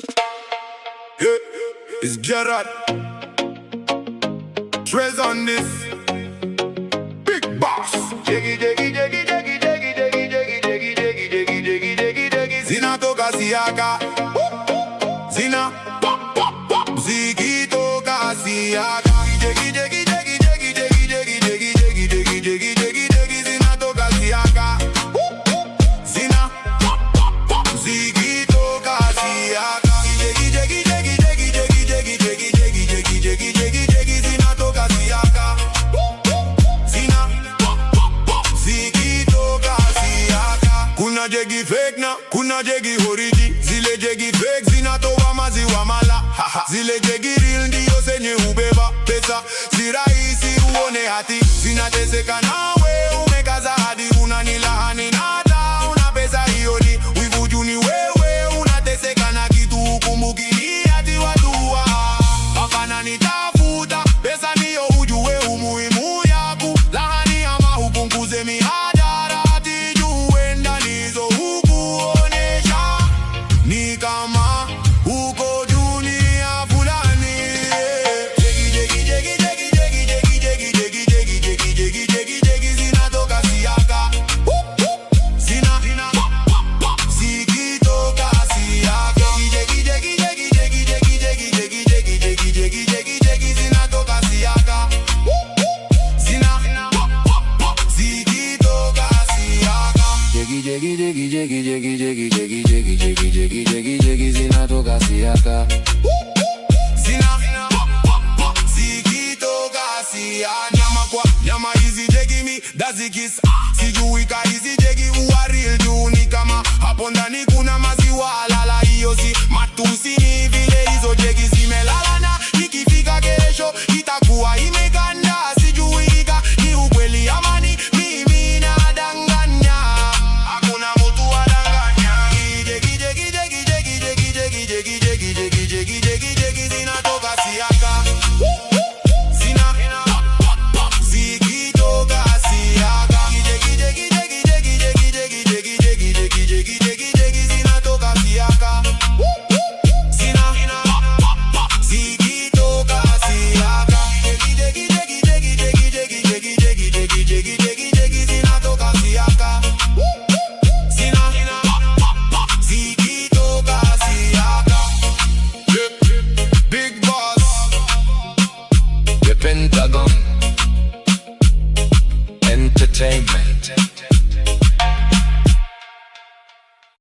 Yeah, it's Gerard. Trez on this. Big boss. Jiggy, jiggy, jiggy, jiggy, jiggy, jiggy, jiggy, jiggy, jiggy, jiggy, jiggy, jiggy, jiggy. Zina toka siaka. Zina. Ziggy toka siaka. Jiggy, jiggy, jiggy, jiggy, jiggy, jiggy, jiggy, jiggy, jiggy, jiggy, jiggy, jiggy. Zina toka siaka. Zina. Ziggy toka siaka. Kuna jegi fake na kuna jegi origi. Zile jegi fake zinatoa maziwa mala. Zile jegi real ndio zenye hubeba pesa. Si rahisi uone hati. Zinateseka nawe umekaza hadi unanilahani na hata una pesa hiyo ni wivu juu ni wewe unateseka na kitu hukumbuki ni hati wadua. Hapana nitafuta pesa niyo ujue umuhimu yaku. Lahani ama upunguze mihadara. Ni kama uko dunia fulani. Jegi jegi jegi jegi jegi jegi jegi jegi jegi jegi jegi jegi jegi zinatoka siaka. Zina zikitoka siaka. Jegi jegi jegi jegi jegi jegi jegi jegi jegi jegi jegi jegi zinatoka siaka. Zina zikitoka siaka. Jegi jegi jegi jegi jegi jegi jegi jegi jegi jegi jegi jegi zinatoka siaka.